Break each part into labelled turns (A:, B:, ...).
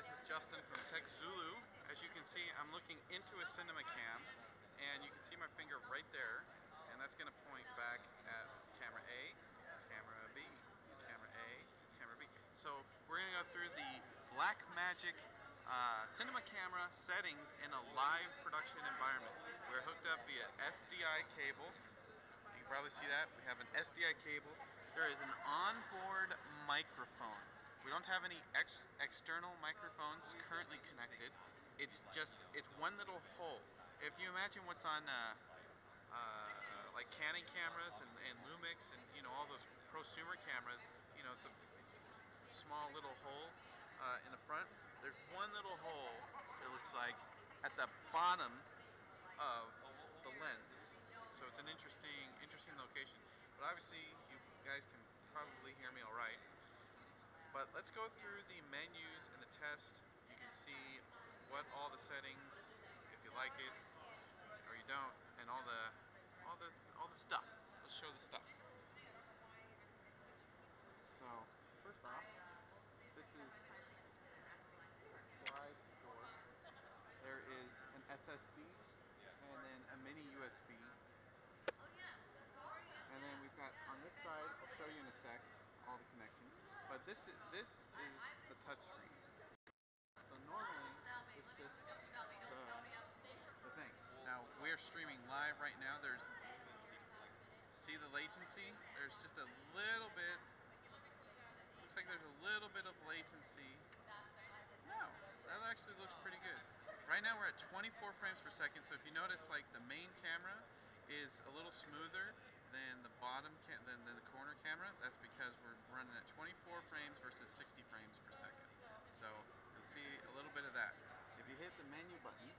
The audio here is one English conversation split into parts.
A: this is Justin from Tech Zulu. As you can see, I'm looking into a CinemaCam, and you can see my finger right there, and that's going to point back at camera A, camera B, camera A, camera B. So we're going to go through the BlackMagic cinema camera settings in a live production environment. We're hooked up via SDI cable. You can probably see that. We have an SDI cable. There is an onboard microphone. We don't have any external microphones currently connected. It's one little hole. If you imagine what's on like Canon cameras and Lumix and all those prosumer cameras, it's a small little hole in the front. There's one little hole, it looks like, at the bottom of the lens. So it's an interesting location. But obviously you guys can probably hear me all right. But let's go through the menus and the test. You can see what all the settings, if you like it or you don't, and all the stuff. Let's show the stuff. So first off, this is a slide door. There is an SSD and then a mini USB. And then we've got on this side, I'll show you in a sec, all the connections. But this is the touch screen. So normally it's just the thing. Now we're streaming live right now. See the latency? There's just a little bit. Looks like there's a little bit of latency. No, that actually looks pretty good. Right now we're at 24 frames per second. So if you notice, like, the main camera is a little smoother than the than the corner camera. That's because we're running at 24 frames versus 60 frames per second. So you'll see a little bit of that. If you hit the menu button,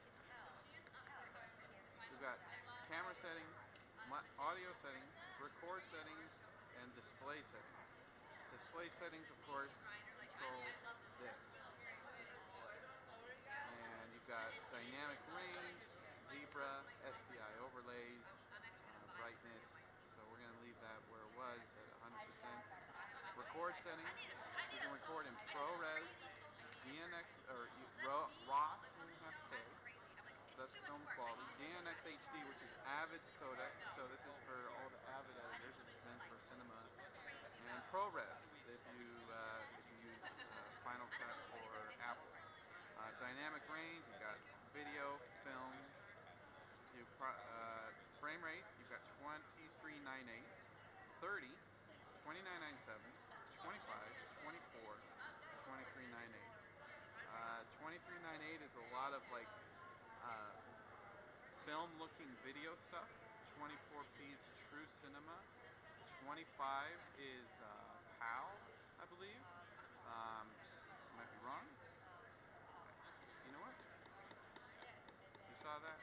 A: we've got camera settings, audio settings, record settings, and display settings. Display settings, of course, control this. And you've got dynamic range, zebra, SDI overlays, brightness. So we're going to leave that where it was at 100%. Record settings, you can record in ProRes, DNX, or RAW 2.5K. So that's film quality. DNX HD, which is Avid's codec. So this is for all the Avid editors. This is meant for cinema. And ProRes, if you use Final Cut or Apple. Dynamic range, you've got video, film. Frame rate, you've got 2398, 30, 2997, 25, 24, 2398. 2398 is a lot of like film-looking video stuff. 24p is True Cinema. 25 is PAL, I believe. Might be wrong. You know what? You saw that?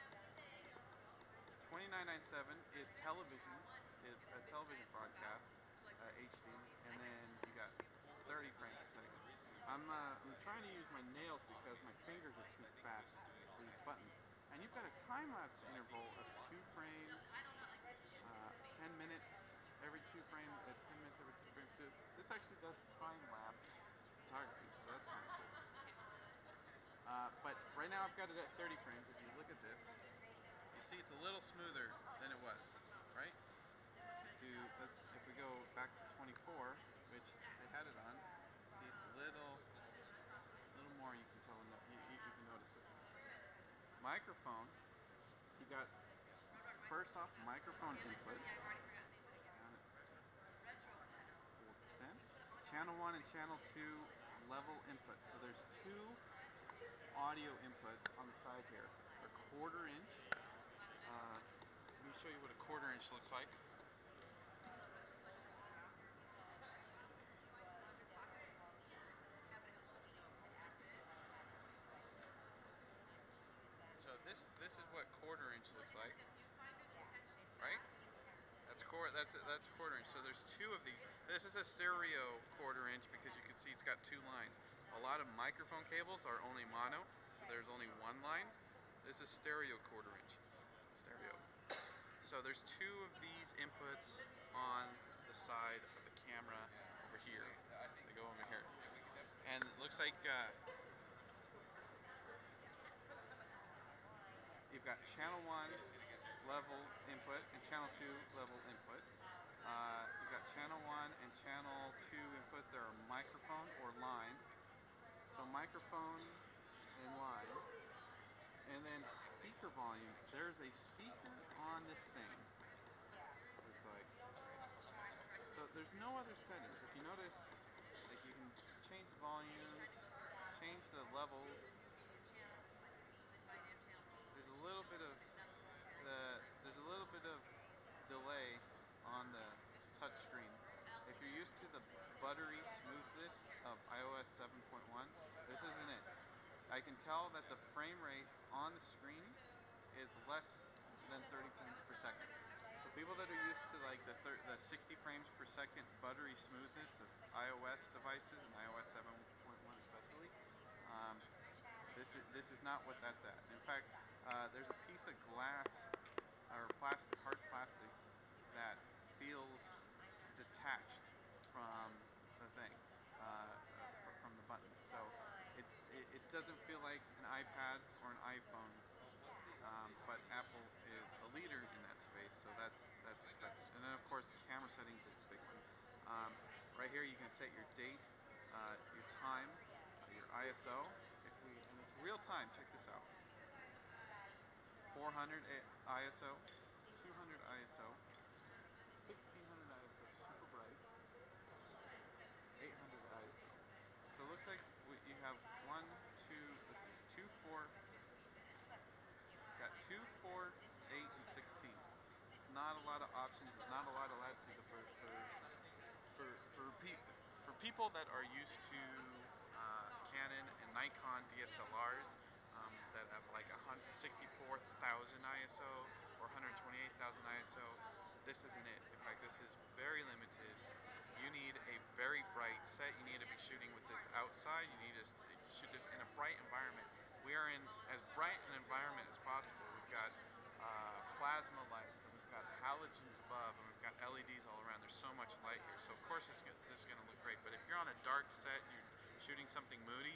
A: 2997 is television, a television broadcast, HD, and then you got 30 frames per second. I'm trying to use my nails because my fingers are too fast for these buttons. And you've got a time-lapse interval of 2 frames, 10 minutes every 2 frames, 10 minutes every 2 frames. So this actually does time-lapse photography, so that's kind of cool. But right now I've got it at 30 frames. If you look at this, you see it's a little smoother than it was, right? If we go back to 24, which I had it on, see it's a little more, you can tell, you can notice it. Microphone, you got, first off, microphone input, down at 4%. Channel 1 and Channel 2 level input. So there's 2 audio inputs on the side here. A 1/4 inch. Let me show you what a 1/4 inch looks like. So this is what 1/4 inch looks like, right? That's 1/4 inch. So there's 2 of these. This is a stereo 1/4 inch because you can see it's got 2 lines. A lot of microphone cables are only mono, so there's only 1 line. This is stereo 1/4 inch. Stereo. So there's 2 of these inputs on the side of the camera over here. They go over here. And it looks like You've got channel 1 level input and channel 2 level input. You've got channel 1 and channel 2 input. There are microphone or line. So microphone and line. And then speaker volume. There's a speaker on this thing. Looks like. So there's no other settings. If you notice, like you can change the volumes, change the level. There's a little bit of delay on the touch screen. If you're used to the buttery smoothness of iOS 7.1, this isn't it. I can tell that the frame rate on the screen is less than 30 frames per second. So people that are used to like the 60 frames per second buttery smoothness of iOS devices and iOS 7.1 especially, this is not what that's at. In fact, there's a piece of glass or plastic, hard plastic, that feels detached from the thing, from the buttons. So it doesn't feel like an iPad or an iPhone, but Apple is a leader in that space, so that's expected. And then of course camera settings is the big one. Right here you can set your date, your time, your ISO. And it's real time. Check this out. 400 ISO, 200 ISO, 1600 ISO, super bright, 800 ISO. So it looks like you have 1, 2, let's see, 2, 4, got 2, 4, 8, and 16. It's not a lot of options. There's not a lot of latitude for people that are used to Canon and Nikon DSLRs that have like 64,000 ISO or 128,000 ISO. This isn't it. In fact, this is very limited. You need a very bright set. You need to be shooting with this outside. You need to shoot this in a bright environment. We are in as bright an environment as possible. We've got plasma lights, and we've got halogens above, and we've got LEDs all around. There's so much light here, so of course this is going to look great. But if you're on a dark set, you're shooting something moody,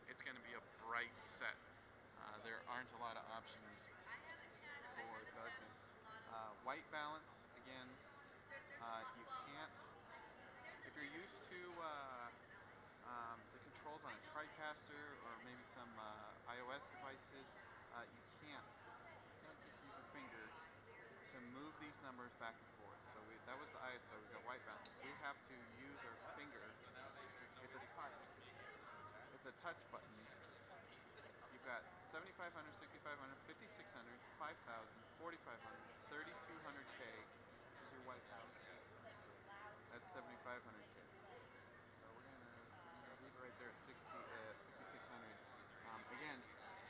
A: it's going to be a bright set. There aren't a lot of options for darkness. White balance, again, you can't, if you're used to the controls on a Tricaster or maybe some iOS devices, you can't just use your finger to move these numbers back and forth. So that was the ISO, we got white balance. We have to use our finger. It's a touch. It's a touch button. You've got 7500, 6500, 5600, 5000, 4500, 3200K. This is your white balance. That's 7500K. So we're gonna leave it right there at 5600. Again,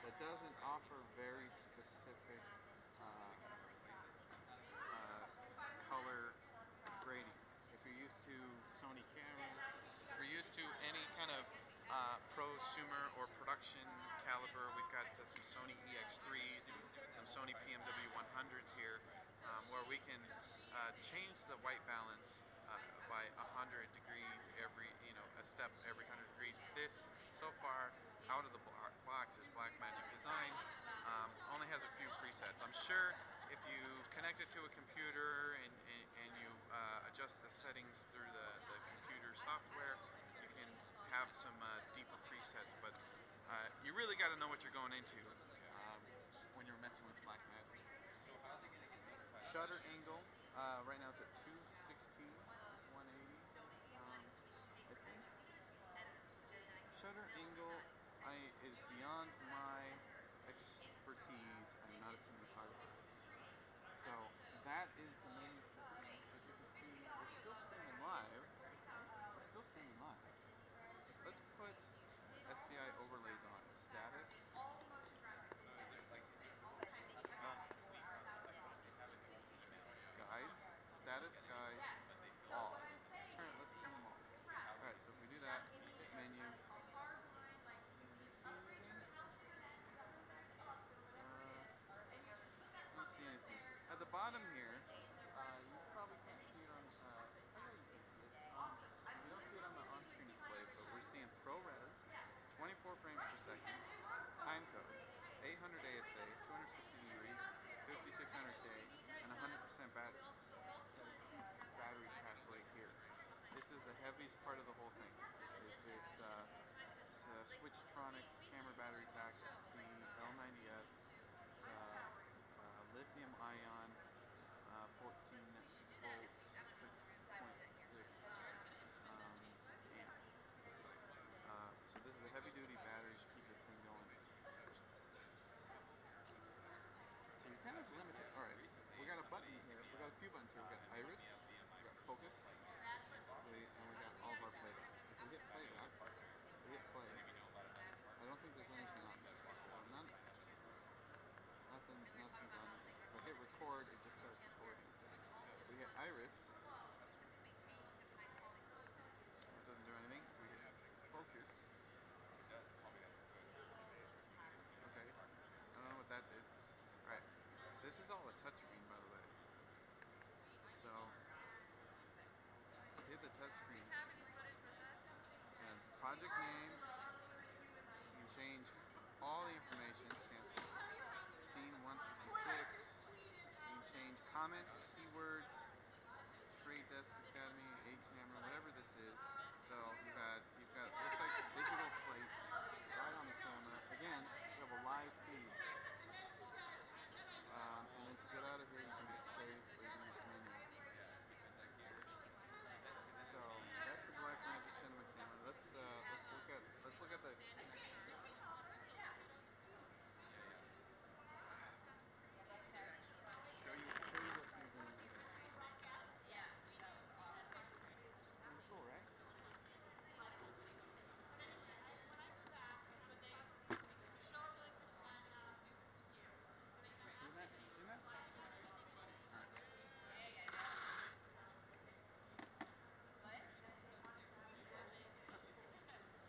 A: that doesn't offer very specific color grading. If you're used to Sony cameras, if you're used to any kind of prosumer or production caliber, we've got some Sony EX3s, some Sony PMW 100s here, where we can change the white balance by 100 degrees every, a step every 100 degrees. This, so far, out of the box is BlackMagic design, only has a few presets. I'm sure if you connect it to a computer and you adjust the settings through the computer software, you can have some deeper presets, but you really got to know what you're going into when you're messing with BlackMagic. Shutter angle, right now it's at 216, 180. I think shutter angle is beyond my expertise. I'm not a cinematographer. So that is the menu setting. As you can see, we're still streaming live. We're still streaming live. Let's put SDI overlays on. Status. Guides. Status guides. All. Let's turn them off. Alright, so if we do that, hit menu. I don't see anything. At the bottom here, heaviest part of the whole thing is this Switchtronics camera battery pack, the L90S. It's lithium ion, 14 volt, 6.6 amp. So this is a heavy duty battery to keep this thing going. So you're kind of limited. Alright, we got a button here. We got a few buttons here. We got iris, we got focus, and we got all of our playback. If we hit playback, we hit play. I don't think there's anything on there. So nothing's on there. If I hit record, it just starts recording. We hit iris. That doesn't do anything. We hit focus. Okay. I don't know what that did. Alright. This is all a touchscreen, by the way. So, hit the touchscreen. And project name. You can change all the information. Cancel. Scene 156. You can change comments, keywords, Trade Desk Academy, 8 camera, whatever this is. So you've got looks like digital slates right on the camera. Again, you have a live feed. And then to get out of here, you can hit save or you can hit menu. So that's the BlackMagic CinemaCam. Let's look at the connection. Show you what you're doing. Pretty cool, right? You seen that? Alright.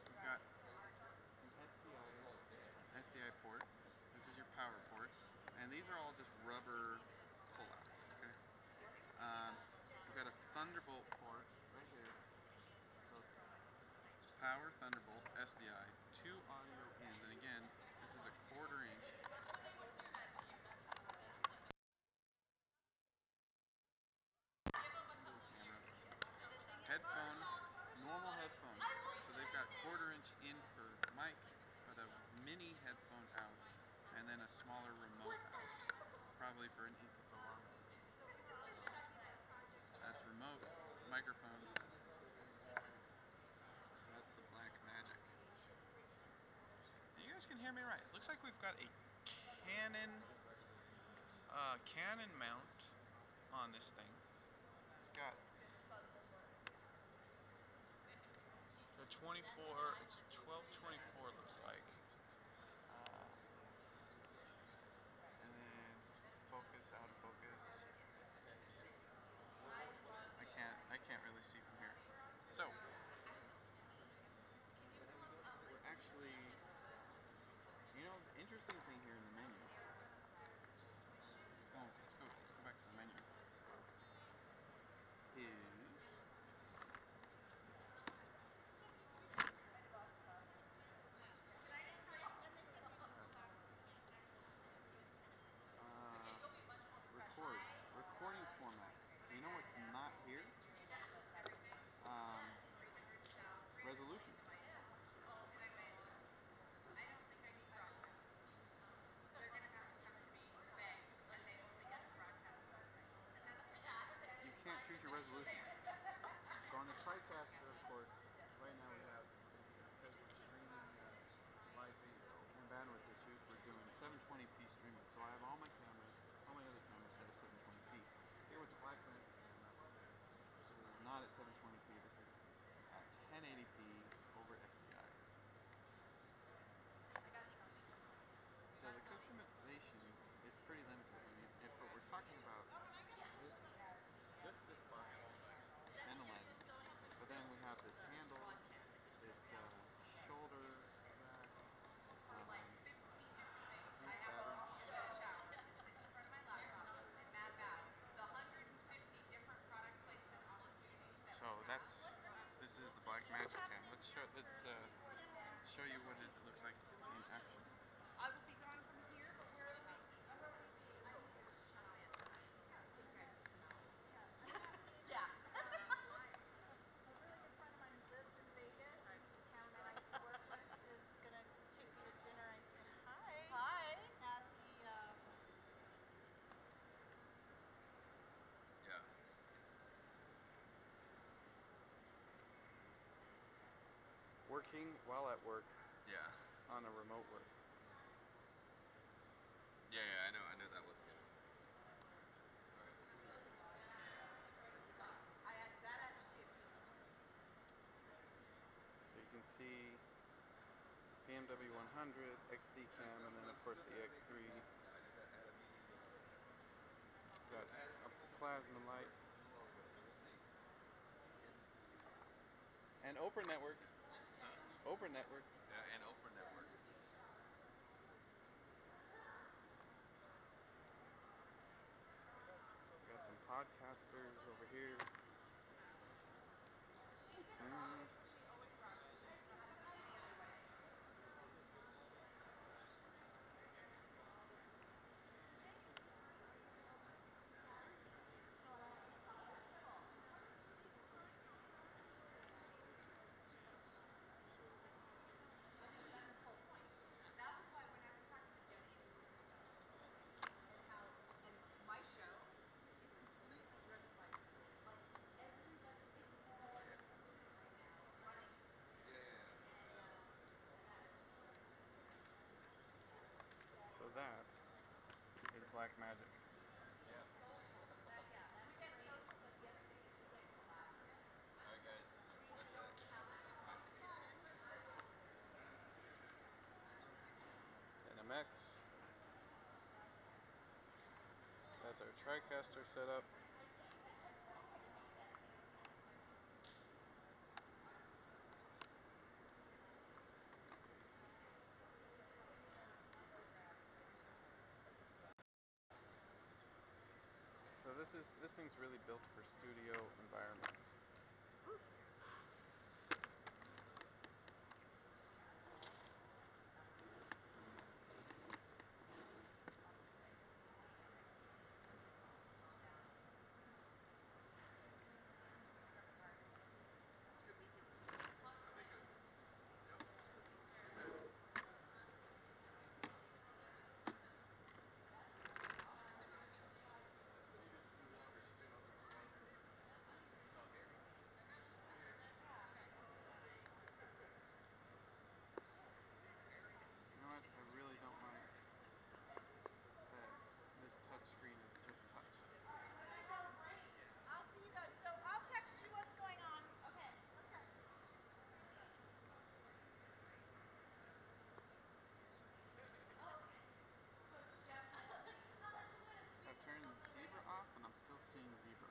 A: We've got an SDI port. This is your power port. And these are all just rubber pullouts, okay? We've got a Thunderbolt port right here. So power, Thunderbolt, SDI, 2 audio pins. And again, this is a 1/4 inch. Headphone, normal headphone. So they've got 1/4 inch in for mic, but a mini headphone out, and then a smaller remote out, probably for an ink to go on. That's remote, microphone. So that's the BlackMagic. You guys can hear me right. It looks like we've got a Canon mount on this thing. It's got the 24, it's 1224 looks like. And then focus, out of focus. I can't really see from here. So we're actually, the interesting thing here in the menu. Let's go back to the menu. Is recording format. You know what's not here? Resolution. You can't choose your resolution. So on the Tricaster, of course, right now we have, because we're streaming live video and bandwidth issues, we're doing 720p streaming. So I have all my other cameras set at 720p. Here with the BlackMagic camera, this is not at 720p. This is at 1080p over SDI. So the customization is pretty limited. I mean, if we're talking about just this box and a lens, but then we have this handle, this shoulder rack, huge battery. So this is the BlackMagic cam. Let's show you what it looks like in action. I will be gone from here, but where are we? Yeah. working while at work.
B: Yeah.
A: On a remote work.
B: Yeah, I know that wasn't gonna be.
A: So you can see BMW 100, XD cam, and then of course the X3. Got a plasma light. And Oprah Network.
B: Huh?
A: Oprah Network.
B: Yeah, and Oprah Network.
A: We got some podcasters over here. So that is BlackMagic.
B: Yeah. Alright guys, that's it.
A: NMX. That's our Tricaster setup. So this thing's really built for studio environments. You know what? I really don't like that this touch screen is just touch.
C: I'll see you guys. So I'll text you what's going on. Okay.
A: I've turned zebra off and I'm still seeing zebra.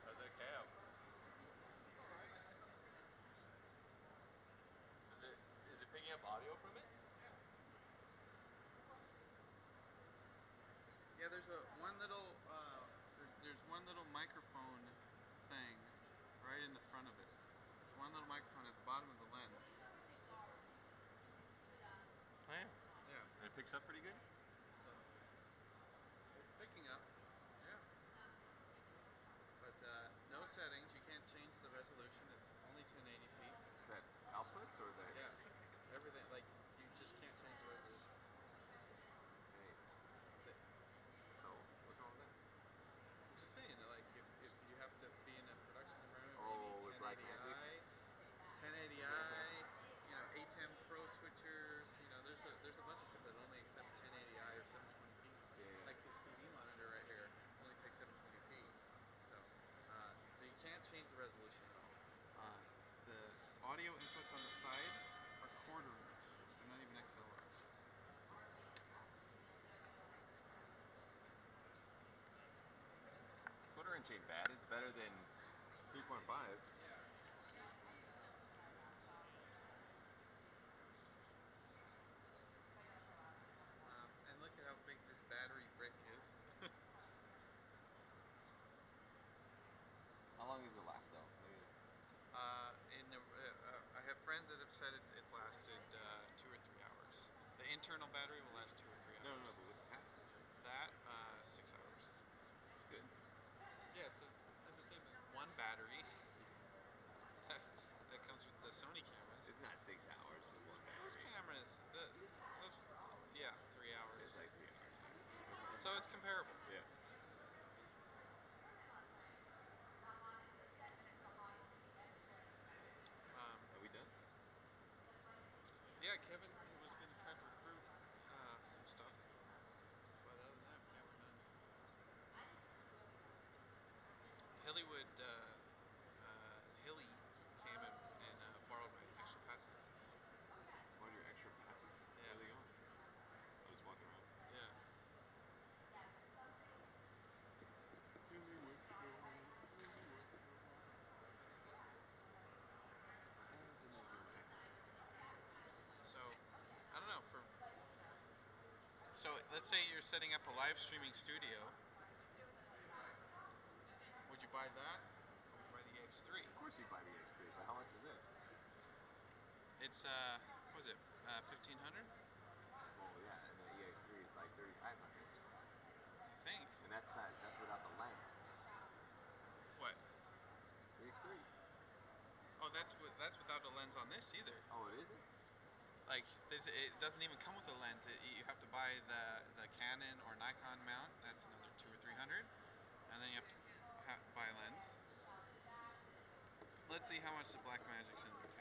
B: How's that cam? Is it picking up audio from it?
A: Yeah, there's one little there's one little microphone thing right in the front of it. There's one little microphone at the bottom of the lens.
B: Oh yeah.
A: Yeah.
B: And it picks up pretty good?
A: So it's picking up. Yeah. But no settings. You can't change the resolution. It's only 1080p.
B: That outputs or that?
A: Yeah. Everything. Like you just can't change the resolution.
B: Okay.
A: That's it.
B: So what's wrong with that?
A: I'm just saying, like if you have to be in a production environment where
B: Oh,
A: you
B: with
A: need
B: BlackMagic?
A: 1080i, you know, A10 Pro switchers, you know, there's a bunch of stuff that only accept 1080i or 720p.
B: Yeah.
A: Like this TV monitor right here only takes 720p. So you can't change the resolution at all. The audio inputs on the side are quarter inch. They're not even XLRs.
B: Quarter inch ain't bad. It's better than 3.5.
A: Yeah. And look at how big this battery brick is.
B: How long does it last though?
A: I have friends that have said it's lasted 2 or 3 hours. The internal battery will last 2 or 3 hours.
B: No, but with the package.
A: That 6 hours.
B: It's good.
A: So it's comparable.
B: Yeah. Are we done?
A: Yeah, Kevin was going to try to recruit some stuff, but other than that, yeah, we're done. Hilly came and borrowed my extra passes.
B: What are your extra passes?
A: Yeah.
B: Where are they going? Oh, just walking around.
A: Yeah. So, I don't know. So let's say you're setting up a live streaming studio. Would you buy that, or would you buy the EX3?
B: Of course you buy the X3, but how much is this?
A: It's what was it? 1,500?
B: Well, yeah, and the EX3 is like 3,500.
A: I think.
B: And that's without the lens.
A: What?
B: The X3.
A: Oh, that's without a lens on this either.
B: Oh, it isn't?
A: Like it doesn't even come with a lens. You have to buy the Canon or Nikon mount. That's another 200 or 300, and then you have to buy a lens. Let's see how much the BlackMagic CinemaCam